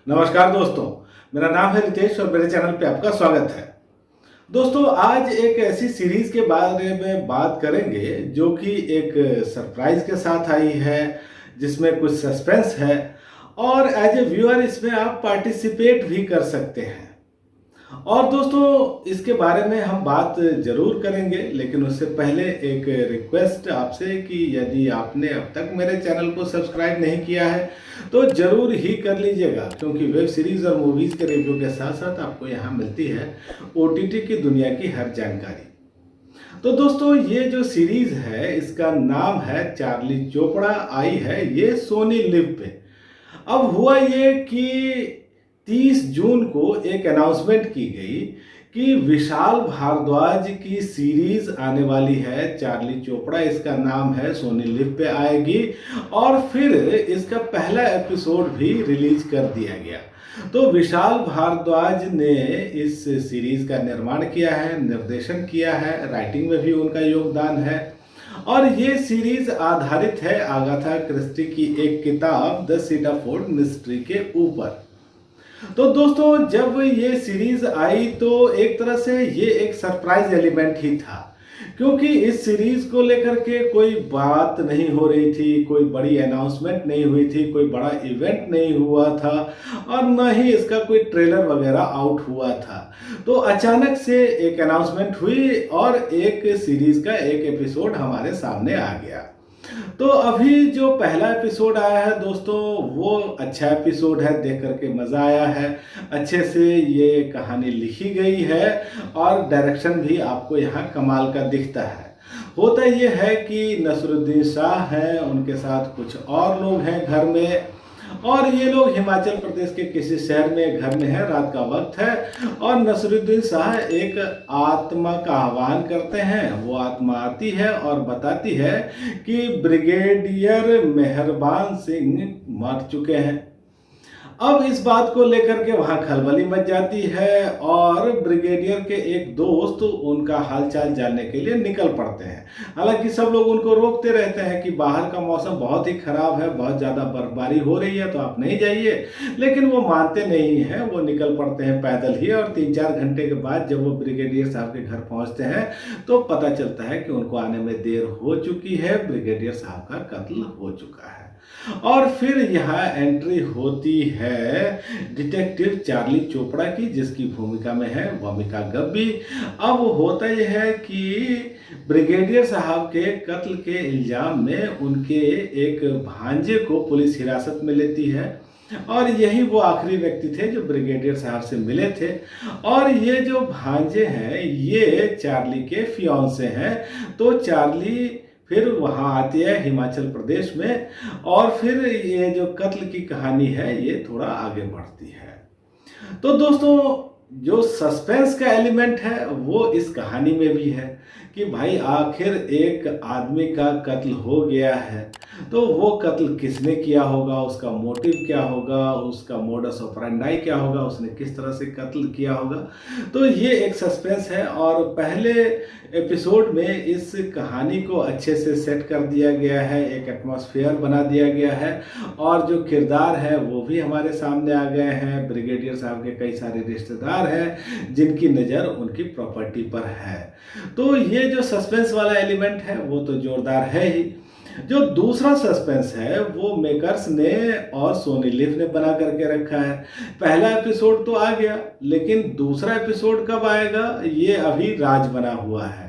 नमस्कार दोस्तों, मेरा नाम है रितेश और मेरे चैनल पे आपका स्वागत है। दोस्तों, आज एक ऐसी सीरीज के बारे में बात करेंगे जो कि एक सरप्राइज के साथ आई है, जिसमें कुछ सस्पेंस है और एज ए व्यूअर इसमें आप पार्टिसिपेट भी कर सकते हैं। और दोस्तों, इसके बारे में हम बात जरूर करेंगे, लेकिन उससे पहले एक रिक्वेस्ट आपसे कि यदि आपने अब तक मेरे चैनल को सब्सक्राइब नहीं किया है तो जरूर ही कर लीजिएगा, क्योंकि वेब सीरीज और मूवीज के रिव्यू के साथ साथ आपको यहाँ मिलती है ओटीटी की दुनिया की हर जानकारी। तो दोस्तों, ये जो सीरीज है इसका नाम है चार्ली चोपड़ा, आई है ये सोनी लिव पे। अब हुआ ये कि 30 जून को एक अनाउंसमेंट की गई कि विशाल भारद्वाज की सीरीज आने वाली है चार्ली चोपड़ा, इसका नाम है, सोनी लिव पे आएगी और फिर इसका पहला एपिसोड भी रिलीज कर दिया गया। तो विशाल भारद्वाज ने इस सीरीज का निर्माण किया है, निर्देशन किया है, राइटिंग में भी उनका योगदान है और ये सीरीज आधारित है आगाथा क्रिस्टी की एक किताब द सीटाफोर्ड मिस्ट्री के ऊपर। तो दोस्तों, जब ये सीरीज आई तो एक तरह से ये एक सरप्राइज एलिमेंट ही था, क्योंकि इस सीरीज को लेकर के कोई बात नहीं हो रही थी, कोई बड़ी अनाउंसमेंट नहीं हुई थी, कोई बड़ा इवेंट नहीं हुआ था और न ही इसका कोई ट्रेलर वगैरह आउट हुआ था। तो अचानक से एक अनाउंसमेंट हुई और एक सीरीज का एक एपिसोड हमारे सामने आ गया। तो अभी जो पहला एपिसोड आया है दोस्तों, वो अच्छा एपिसोड है, देख करके मज़ा आया है। अच्छे से ये कहानी लिखी गई है और डायरेक्शन भी आपको यहाँ कमाल का दिखता है। होता ये है कि नसरुद्दीन शाह हैं, उनके साथ कुछ और लोग हैं घर में और ये लोग हिमाचल प्रदेश के किसी शहर में घर में है, रात का वक्त है और नसरुद्दीन शाह एक आत्मा का आह्वान करते हैं। वो आत्मा आती है और बताती है कि ब्रिगेडियर मेहरबान सिंह मर चुके हैं। अब इस बात को लेकर के वहां खलबली मच जाती है और ब्रिगेडियर के एक दोस्त उनका हालचाल जानने के लिए निकल पड़ते हैं। हालांकि सब लोग उनको रोकते रहते हैं कि बाहर का मौसम बहुत ही खराब है, बहुत ज़्यादा बर्फबारी हो रही है, तो आप नहीं जाइए, लेकिन वो मानते नहीं हैं। वो निकल पड़ते हैं पैदल ही और 3-4 घंटे के बाद जब वो ब्रिगेडियर साहब के घर पहुंचते हैं तो पता चलता है कि उनको आने में देर हो चुकी है, ब्रिगेडियर साहब का कत्ल हो चुका है। और फिर यहाँ एंट्री होती है डिटेक्टिव चार्ली चोपड़ा की, जिसकी भूमिका में है वमिका गब्बी। अब होता यह है कि ब्रिगेडियर साहब के कत्ल के इल्जाम में उनके एक भांजे को पुलिस हिरासत में लेती है और यही वो आखिरी व्यक्ति थे जो ब्रिगेडियर साहब से मिले थे। और ये जो भांजे हैं ये चार्ली के फियांसे हैं। तो चार्ली फिर वहाँ आती है हिमाचल प्रदेश में और फिर ये जो कत्ल की कहानी है ये थोड़ा आगे बढ़ती है। तो दोस्तों, जो सस्पेंस का एलिमेंट है वो इस कहानी में भी है कि भाई आखिर एक आदमी का कत्ल हो गया है, तो वो कत्ल किसने किया होगा, उसका मोटिव क्या होगा, उसका मोडस ऑपरेंडाई क्या होगा, उसने किस तरह से कत्ल किया होगा। तो ये एक सस्पेंस है और पहले एपिसोड में इस कहानी को अच्छे से सेट कर दिया गया है, एक एटमॉस्फेयर बना दिया गया है और जो किरदार है वो भी हमारे सामने आ गए हैं। ब्रिगेडियर साहब के कई सारे रिश्तेदार हैं जिनकी नज़र उनकी प्रॉपर्टी पर है। तो ये जो सस्पेंस वाला एलिमेंट है वो तो जोरदार है ही। जो दूसरा सस्पेंस है वो मेकर्स ने और सोनी लिव ने बना करके रखा है। पहला एपिसोड तो आ गया, लेकिन दूसरा एपिसोड कब आएगा ये अभी राज बना हुआ है।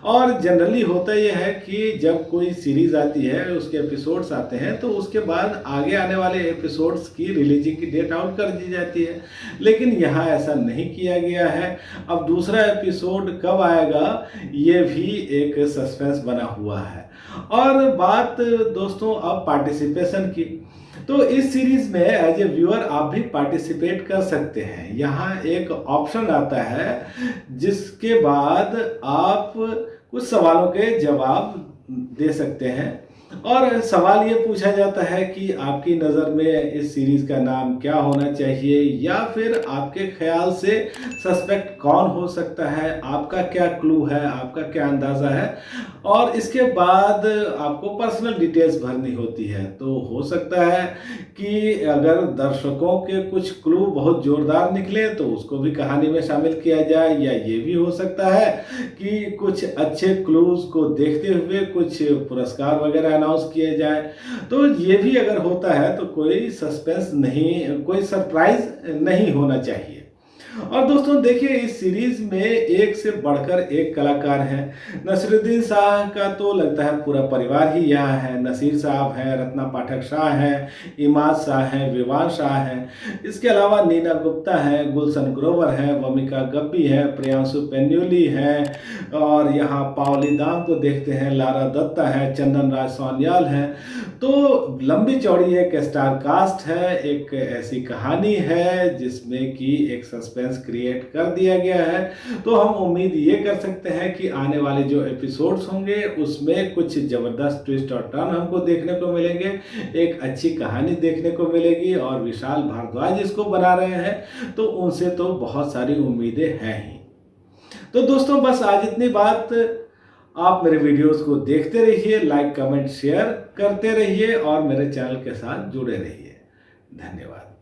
और जनरली होता यह है कि जब कोई सीरीज आती है, उसके एपिसोड्स आते हैं, तो उसके बाद आगे आने वाले एपिसोड्स की रिलीजिंग की डेट आउट कर दी जाती है, लेकिन यहाँ ऐसा नहीं किया गया है। अब दूसरा एपिसोड कब आएगा ये भी एक सस्पेंस बना हुआ है। और बात दोस्तों अब पार्टिसिपेशन की, तो इस सीरीज में एज ए व्यूअर आप भी पार्टिसिपेट कर सकते हैं। यहाँ एक ऑप्शन आता है जिसके बाद आप कुछ सवालों के जवाब दे सकते हैं और सवाल ये पूछा जाता है कि आपकी नज़र में इस सीरीज़ का नाम क्या होना चाहिए, या फिर आपके ख्याल से सस्पेक्ट कौन हो सकता है, आपका क्या क्लू है, आपका क्या अंदाज़ा है। और इसके बाद आपको पर्सनल डिटेल्स भरनी होती है। तो हो सकता है कि अगर दर्शकों के कुछ क्लू बहुत ज़ोरदार निकले तो उसको भी कहानी में शामिल किया जाए, या ये भी हो सकता है कि कुछ अच्छे क्लूज़ को देखते हुए कुछ पुरस्कार वगैरह अनाउंस किए जाए। तो ये भी अगर होता है तो कोई सस्पेंस नहीं, कोई सरप्राइज़ नहीं होना चाहिए। और दोस्तों देखिए, इस सीरीज में एक से बढ़कर एक कलाकार हैं। नसीरुद्दीन शाह का तो लगता है पूरा परिवार ही यहाँ है। नसीर साहब हैं, रत्ना पाठक शाह हैं, इमाद शाह हैं, विवान शाह हैं। इसके अलावा नीना गुप्ता हैं, गुलशन ग्रोवर हैं, वमिका गब्बी हैं, प्रियांशु पेन्यूली हैं, और यहाँ पावली दाम को देखते हैं, लारा दत्ता है, चंदन राज सोनियाल हैं। तो लंबी चौड़ी एक स्टार कास्ट है, एक ऐसी कहानी है जिसमें कि एक सस्पेंस क्रिएट कर दिया गया है। तो हम उम्मीद ये कर सकते हैं कि आने वाले जो एपिसोड्स होंगे उसमें कुछ ज़बरदस्त ट्विस्ट और टर्न हमको देखने को मिलेंगे, एक अच्छी कहानी देखने को मिलेगी। और विशाल भारद्वाज इसको बना रहे हैं तो उनसे तो बहुत सारी उम्मीदें हैं ही। तो दोस्तों बस आज इतनी बात। आप मेरे वीडियोस को देखते रहिए, लाइक कमेंट शेयर करते रहिए और मेरे चैनल के साथ जुड़े रहिए। धन्यवाद।